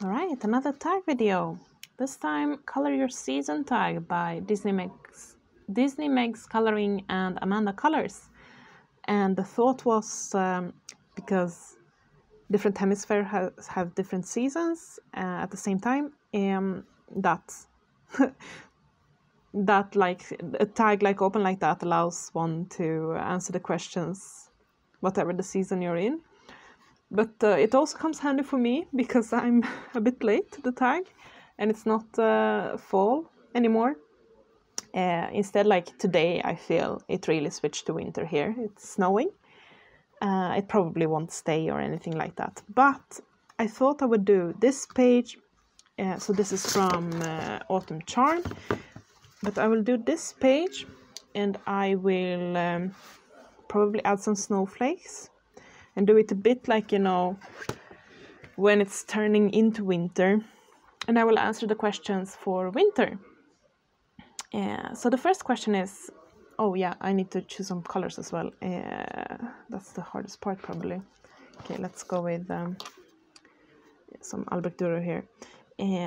Alright, another tag video. This time, Color Your Season tag by Disney Meg's Coloring and Amanda Colors. And the thought was, because different hemispheres have different seasons at the same time, that like a tag like open like that allows one to answer the questions whatever the season you're in. But it also comes handy for me because I'm a bit late to the tag and it's not fall anymore. Instead, like today, I feel it really switched to winter here. It's snowing. It probably won't stay or anything like that. But I thought I would do this page. So this is from Autumn Charm. But I will do this page and I will probably add some snowflakes. And do it a bit like, you know, when it's turning into winter. And I will answer the questions for winter. So the first question is, oh yeah, I need to choose some colors as well. That's the hardest part probably. Okay, let's go with some Albrecht Dürer here.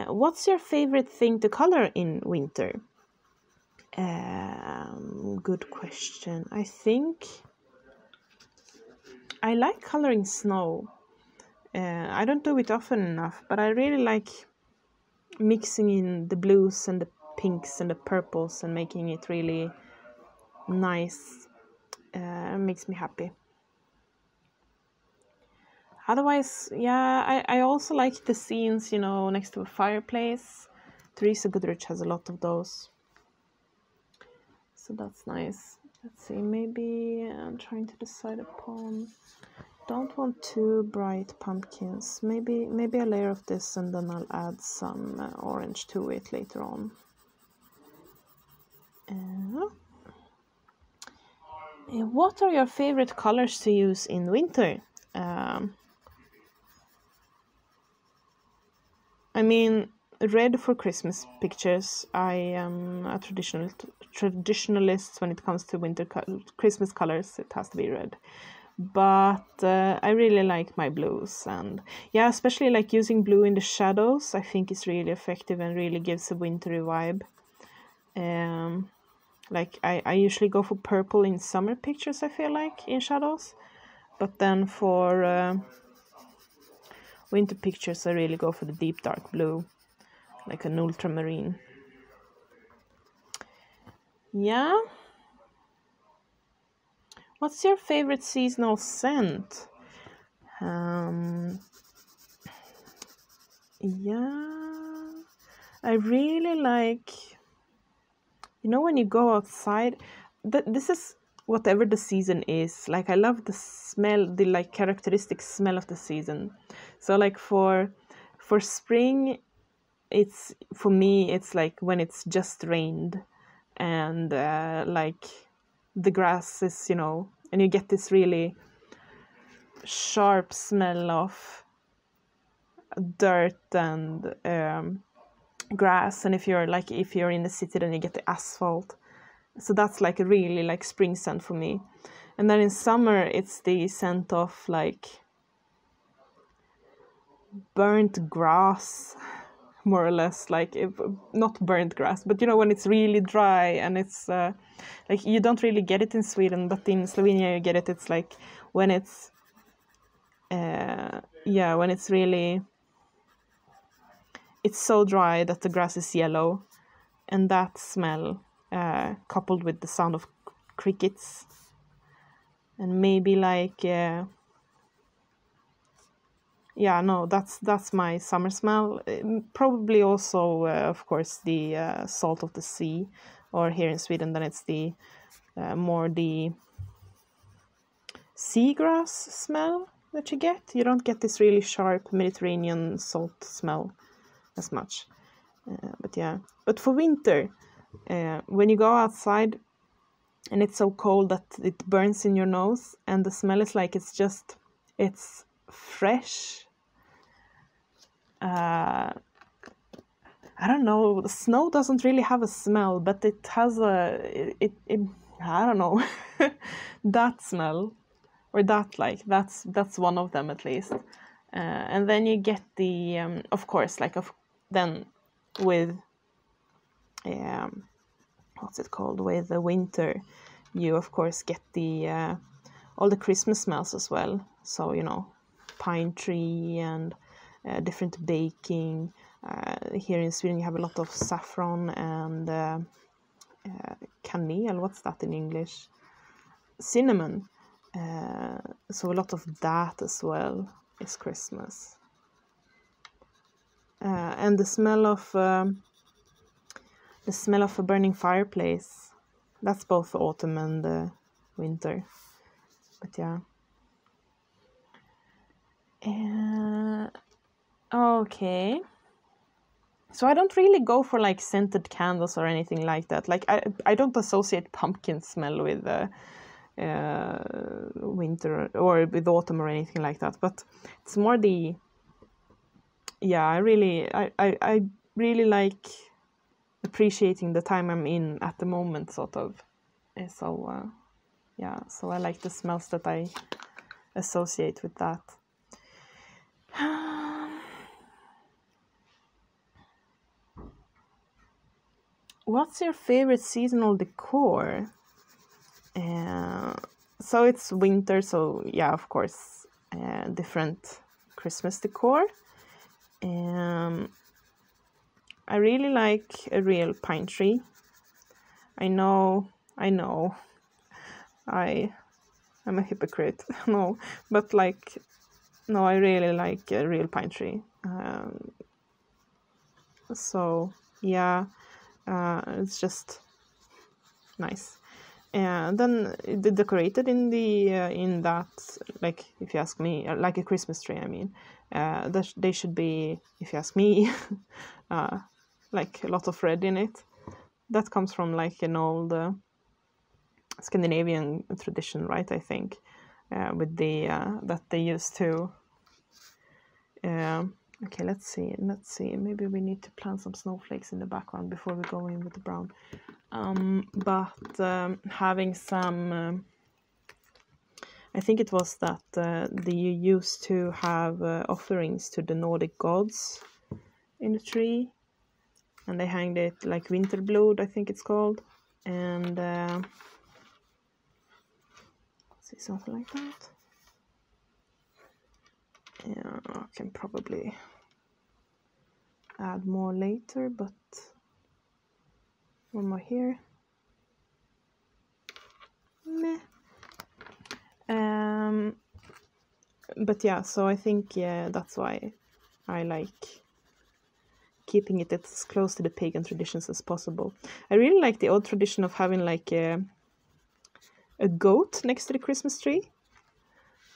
What's your favorite thing to color in winter? Good question. I think I like coloring snow. I don't do it often enough, but I really like mixing in the blues and the pinks and the purples and making it really nice. Makes me happy. Otherwise, yeah, I also like the scenes, you know, next to a fireplace. Teresa Goodrich has a lot of those. So that's nice. Let's see, maybe I'm trying to decide upon... Don't want too bright pumpkins. Maybe a layer of this and then I'll add some orange to it later on. What are your favorite colors to use in winter? I mean, red for Christmas pictures. I am a traditionalist when it comes to Christmas colors. It has to be red. But I really like my blues, and yeah, especially like using blue in the shadows, I think is really effective and really gives a wintry vibe. Like I usually go for purple in summer pictures, I feel like, in shadows, but then for winter pictures I really go for the deep dark blue, like an ultramarine. Yeah. What's your favorite seasonal scent? Yeah, I really like, you know, when you go outside, this is whatever the season is. Like I love the smell, the like characteristic smell of the season. So like for spring, it's, for me, it's like when it's just rained and like the grass is, you know, and you get this really sharp smell of dirt and grass. And if you're in the city, then you get the asphalt. So that's like a really like spring scent for me. And then in summer, it's the scent of like burnt grass, more or less, like not burnt grass, but you know, when it's really dry and it's like you don't really get it in Sweden, but in Slovenia you get it. It's like when it's when it's really, it's so dry that the grass is yellow, and that smell coupled with the sound of crickets and maybe like that's my summer smell. Probably also, of course, the salt of the sea, or here in Sweden, then it's the more the seagrass smell that you get. You don't get this really sharp Mediterranean salt smell as much. But yeah, but for winter, when you go outside and it's so cold that it burns in your nose, and the smell is like it's fresh. I don't know, the snow doesn't really have a smell, but it has I don't know, that smell, or that, like, that's one of them at least. And then you get the, of course, like then with, what's it called, with the winter, you of course get the all the Christmas smells as well. So, you know, pine tree and different baking. Here in Sweden you have a lot of saffron and kanel, what's that in English? Cinnamon. So a lot of that as well is Christmas. And the smell of a burning fireplace, that's both autumn and winter. But yeah. Okay. So I don't really go for like scented candles or anything like that. Like I don't associate pumpkin smell with winter or with autumn or anything like that. But it's more the, yeah, I really like appreciating the time I'm in at the moment, sort of. So yeah, so I like the smells that I associate with that. What's your favorite seasonal decor? So it's winter, so yeah, of course, different Christmas decor. I really like a real pine tree. I know, I'm a hypocrite. No, but like, no, I really like a real pine tree. So yeah, it's just nice. And then the decorated in the in that, like, if you ask me, like a Christmas tree, I mean, they should be, if you ask me, like a lot of red in it. That comes from like an old Scandinavian tradition, right? I think with the that they used to. Okay, let's see. Maybe we need to plant some snowflakes in the background before we go in with the brown. But having some, I think it was that they used to have offerings to the Nordic gods in the tree, and they hanged it like Winterblood, I think it's called, and see, something like that. Yeah, I can probably add more later, but one more here. Meh. But yeah, so I think that's why I like keeping it as close to the pagan traditions as possible. I really like the old tradition of having like a goat next to the Christmas tree.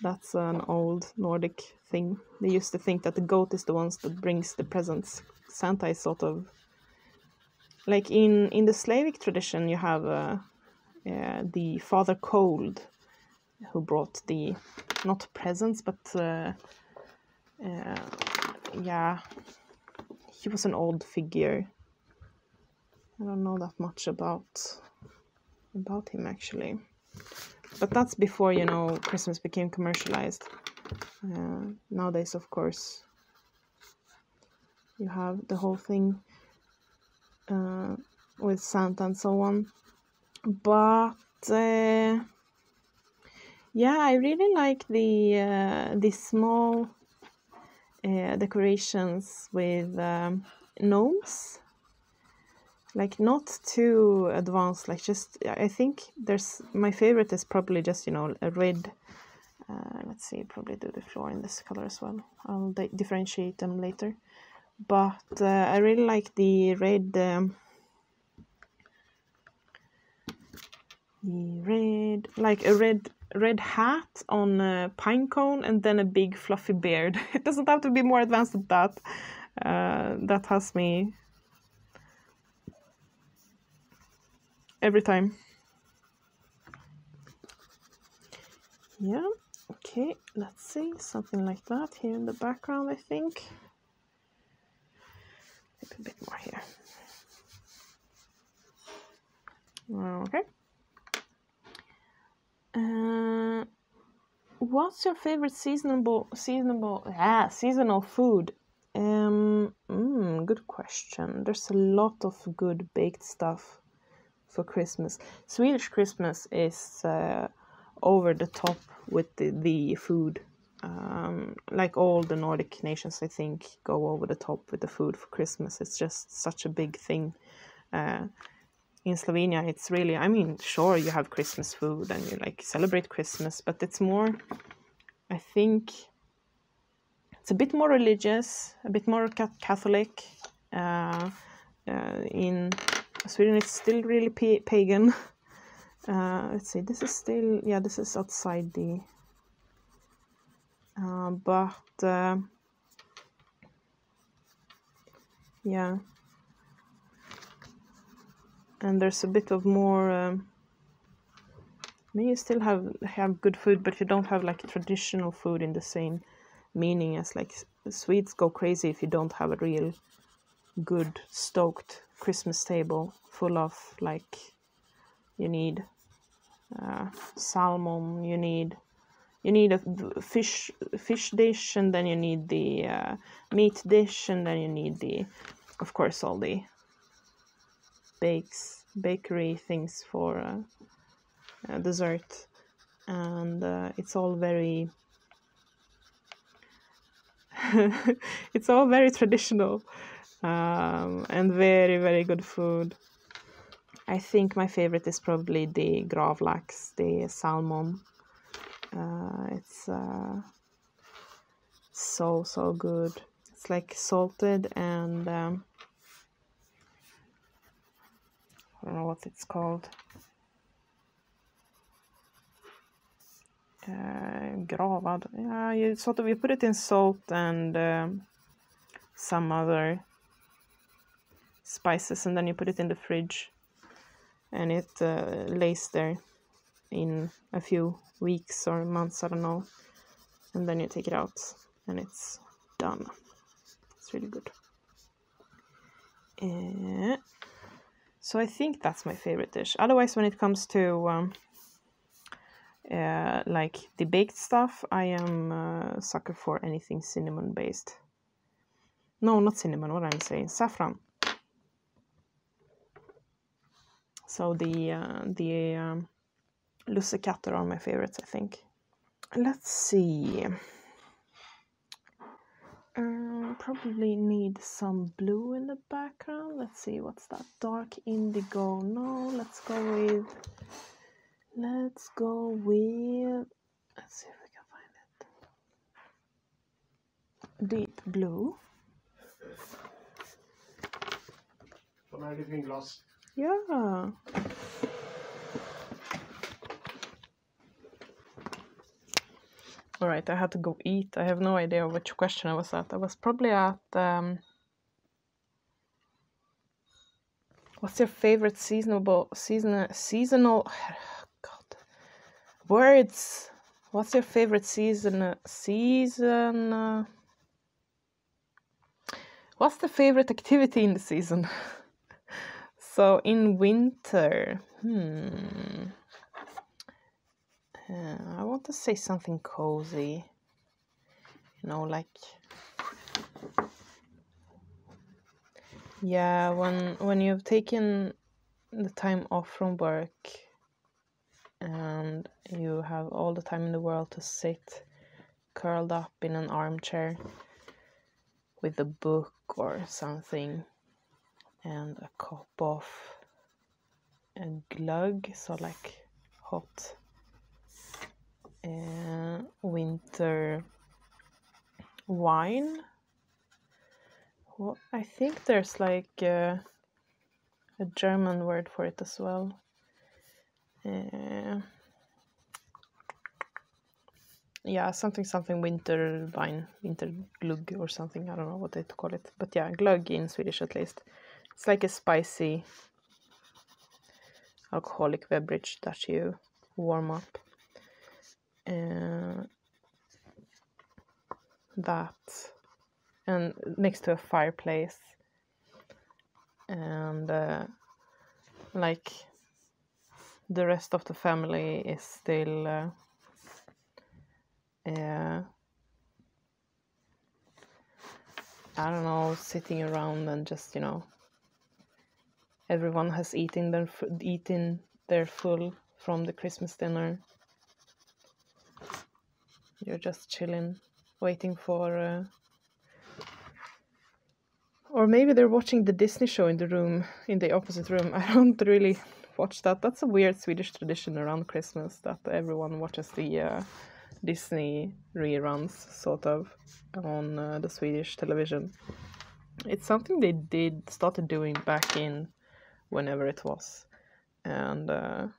That's an old Nordic thing. They used to think that the goat is the ones that brings the presents. Santa is sort of like in the Slavic tradition. You have the Father Cold, who brought the not presents, but yeah, he was an old figure. I don't know that much about him actually, but that's before, you know, Christmas became commercialized. Nowadays, of course, you have the whole thing with Santa and so on. But yeah, I really like the small decorations with gnomes. Like not too advanced, like just, I think there's, my favorite is probably just, you know, a red, let's see, probably do the floor in this color as well. I'll differentiate them later. But I really like the red, like a red hat on a pine cone and then a big fluffy beard. It doesn't have to be more advanced than that. That has me every time. Yeah, okay, let's see, something like that here in the background, I think. Maybe a bit more here. Okay. What's your favorite seasonal food? Good question. There's a lot of good baked stuff for Christmas. Swedish Christmas is over the top with the food. Like all the Nordic nations, I think, go over the top with the food for Christmas. It's just such a big thing. In Slovenia, it's really, I mean, sure, you have Christmas food and you like celebrate Christmas, but it's more, I think, it's a bit more religious, a bit more Catholic. In Sweden, it's still really pagan. Let's see, this is still, yeah, this is outside the, yeah. And there's a bit of more, I mean, you still have good food, but you don't have like traditional food in the same meaning as like Swedes go crazy if you don't have a real good stoked Christmas table full of like, you need salmon, you need a fish dish, and then you need the meat dish, and then you need the, of course, all the bakery things for dessert, and it's all very it's all very traditional, and very, very good food. I think my favorite is probably the gravlax, the salmon. It's so good. It's like salted and I don't know what it's called. Gravad. Yeah, you put it in salt and some other spices, and then you put it in the fridge, and it lays there in a few weeks or months, I don't know, and then you take it out and it's done. It's really good. So I think that's my favorite dish. Otherwise, when it comes to like the baked stuff, I am a sucker for anything cinnamon based. No, not cinnamon, what I'm saying, saffron. So the lussekatter are my favorites, I think. Let's see. Probably need some blue in the background. Let's see, what's that? Dark indigo. No, let's go with, let's see if we can find it. Deep blue. Yeah. All right, I had to go eat. I have no idea which question I was at. I was probably at, what's your favorite seasonal, God, words. What's your favorite what's the favorite activity in the season? So in winter, I want to say something cozy, you know, like, yeah, when you've taken the time off from work and you have all the time in the world to sit curled up in an armchair with a book or something and a cup of a glögg, so like hot winter wine. Well, I think there's like a German word for it as well. Yeah, something winter wine, winter glögg or something. I don't know what they call it, but yeah, glögg in Swedish at least. It's like a spicy alcoholic beverage that you warm up. That, and next to a fireplace, and like the rest of the family is still I don't know, sitting around and just, everyone has eaten their full from the Christmas dinner. You're just chilling, waiting for... Or maybe they're watching the Disney show in the opposite room. I don't really watch that. That's a weird Swedish tradition around Christmas, that everyone watches the Disney reruns, sort of, on the Swedish television. It's something they started doing back in whenever it was. And for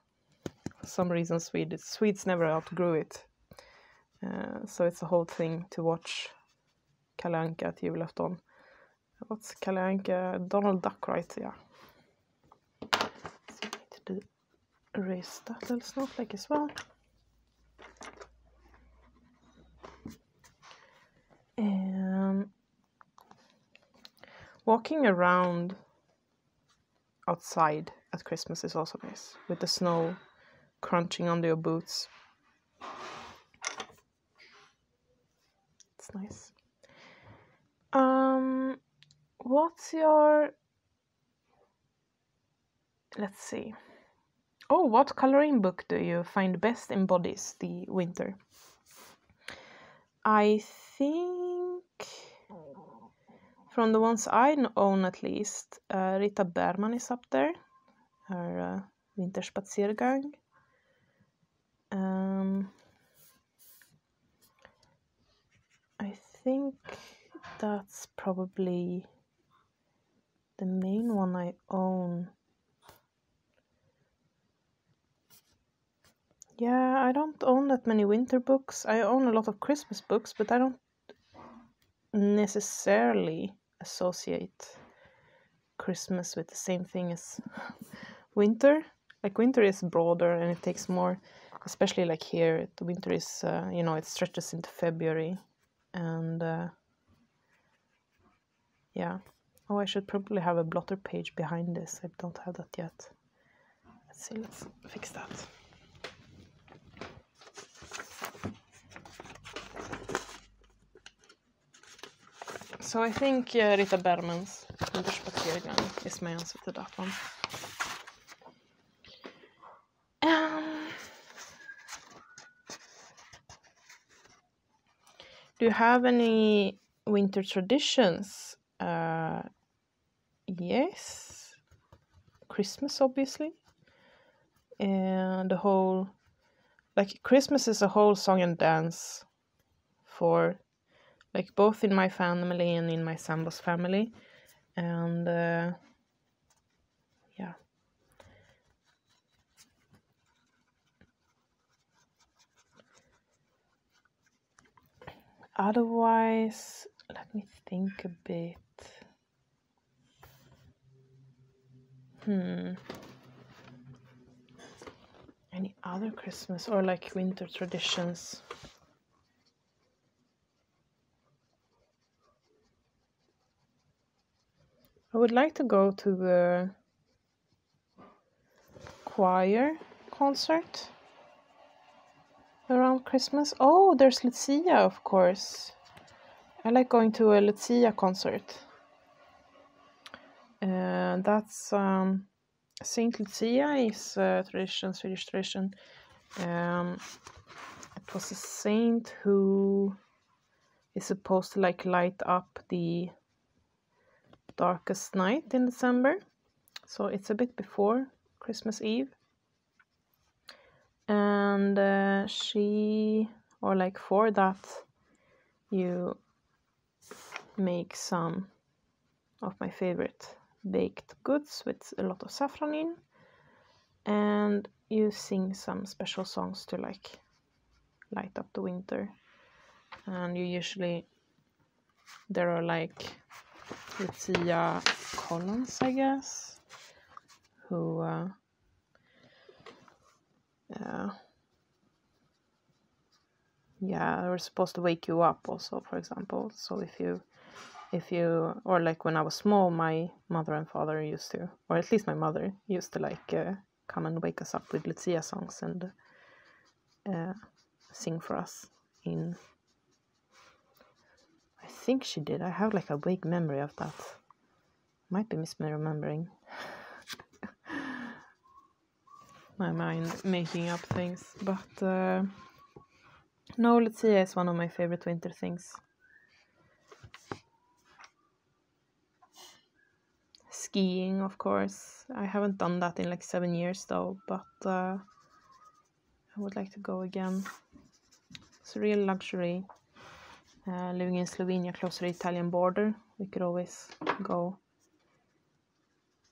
some reason Swedes never outgrew it. So it's a whole thing to watch Kalle Anka at julafton. What's Kalle Anka? Donald Duck, right? Yeah. So I need to erase that little snowflake as well. And walking around outside at Christmas is also nice, with the snow crunching under your boots. It's nice. What's your... Let's see. Oh, what coloring book do you find best embodies the winter? I think, from the ones I own at least, Rita Bergman is up there. Her Vinterspaziergang. I think that's probably the main one I own. Yeah, I don't own that many winter books. I own a lot of Christmas books, but I don't necessarily associate Christmas with the same thing as winter. Like, winter is broader and it takes more, especially like here, the winter is, it stretches into February. And yeah. Oh, I should probably have a blotter page behind this. I don't have that yet. Let's see, let's fix that. So I think Rita Bergmans Vinterspaziergang is my answer to that one. Do you have any winter traditions? Yes. Christmas, obviously. And the whole... Like, Christmas is a whole song and dance for... Like, both in my family and in my sambo's family. And, yeah. Otherwise, let me think a bit. Any other Christmas or, like, winter traditions? I would like to go to the choir concert around Christmas. Oh, there's Lucia, of course. I like going to a Lucia concert. That's Saint Lucia is a tradition, Swedish tradition. It was a saint who is supposed to like light up the darkest night in December. So it's a bit before Christmas Eve. And for that, you make some of my favorite baked goods with a lot of saffron in, and you sing some special songs to like light up the winter. And there are like Lucia columns, I guess, who we're supposed to wake you up also, for example. So if you or like when I was small, my mother and father used to, or at least my mother used to like come and wake us up with Lucia songs and sing for us. in... I think she did. I have like a vague memory of that. Might be misremembering. My mind making up things. But no, Lucia is one of my favorite winter things. Skiing, of course. I haven't done that in like 7 years though, but I would like to go again. It's a real luxury. Living in Slovenia, close to the Italian border, we could always go.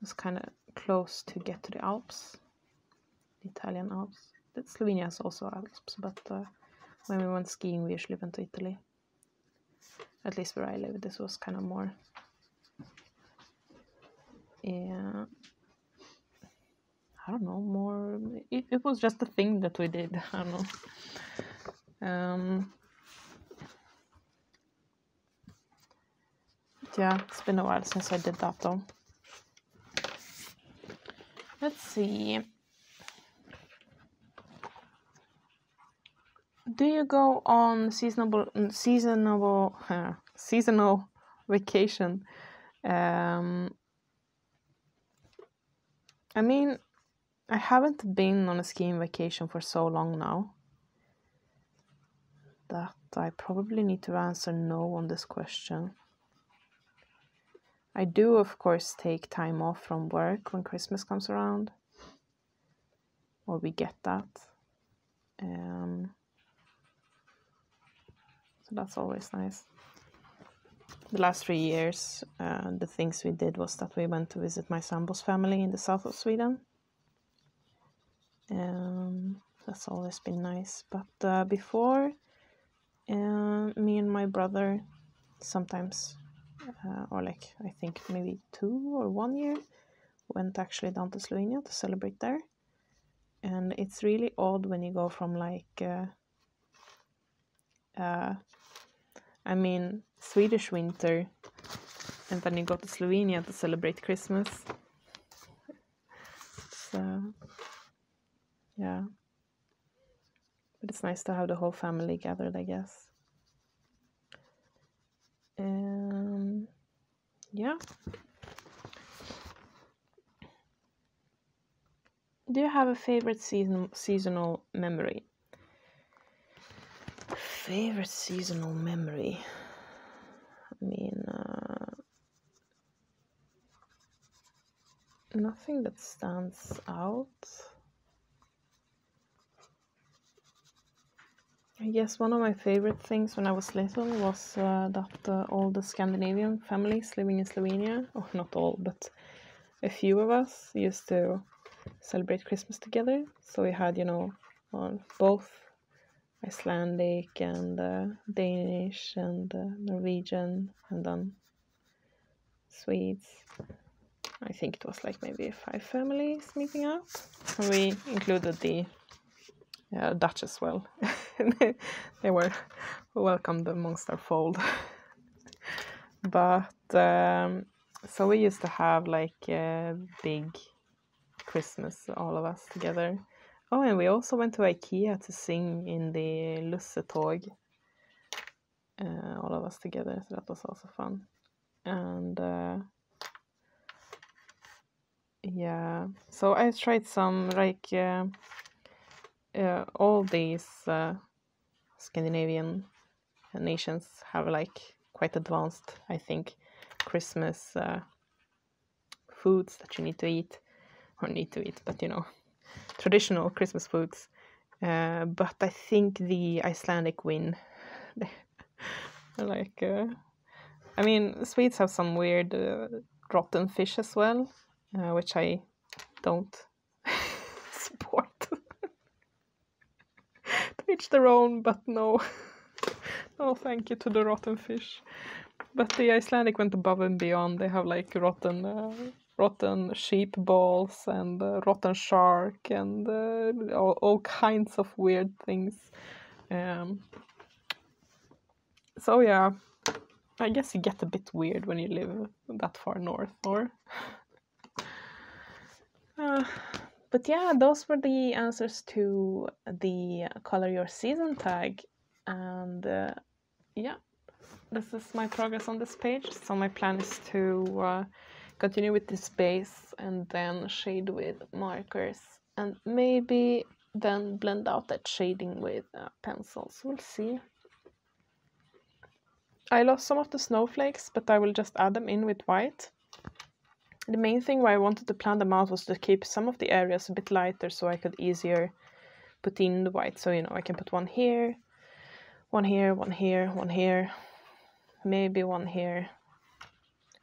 It's kind of close to get to the Alps, the Italian Alps. Slovenia is also Alps, but when we went skiing, we usually went to Italy. At least where I live, this was kind of more. Yeah, I don't know, more. It was just a thing that we did. I don't know. Yeah, it's been a while since I did that though. Let's see. Do you go on seasonal vacation? I mean, I haven't been on a skiing vacation for so long now that I probably need to answer no on this question. I do, of course, take time off from work when Christmas comes around, or we get that. So that's always nice. The last 3 years, the things we did was that we went to visit my sambo's family in the south of Sweden. That's always been nice. But before, me and my brother sometimes, or like I think maybe 2 or 1 year, went actually down to Slovenia to celebrate there. And it's really odd when you go from like, I mean, Swedish winter, and then you go to Slovenia to celebrate Christmas. So, yeah. But it's nice to have the whole family gathered, I guess. Yeah. Do you have a favorite seasonal memory? Favorite seasonal memory? I mean, nothing that stands out. I guess one of my favorite things when I was little was that all the Scandinavian families living in Slovenia, or not all, but a few of us used to celebrate Christmas together. So we had, both Icelandic and Danish and Norwegian, and then Swedes. I think it was like maybe 5 families meeting up. And we included the Dutch as well. They were welcomed amongst our fold. But so we used to have like a big Christmas, all of us together. Oh, and we also went to IKEA to sing in the Lussetåg, all of us together, so that was also fun. And yeah, so I tried some like all these Scandinavian nations have like quite advanced, I think, Christmas foods that you need to eat, but traditional Christmas foods. But I think the Icelandic win. Like, I mean, Swedes have some weird rotten fish as well, which I don't support. To each their own, but no. No, thank you to the rotten fish. But the Icelandic went above and beyond. They have like rotten sheep balls and rotten shark and all kinds of weird things. So yeah, I guess you get a bit weird when you live that far north, or? But yeah, those were the answers to the Color Your Season tag. And yeah, this is my progress on this page. So my plan is to continue with this base and then shade with markers and maybe then blend out that shading with pencils. We'll see. I lost some of the snowflakes, but I will just add them in with white. The main thing why I wanted to plan them out was to keep some of the areas a bit lighter so I could easier put in the white. So, you know, I can put one here, one here, one here, one here, maybe one here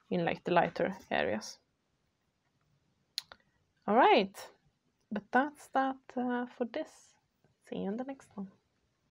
in like the lighter areas. All right, but that's that for this. See you in the next one.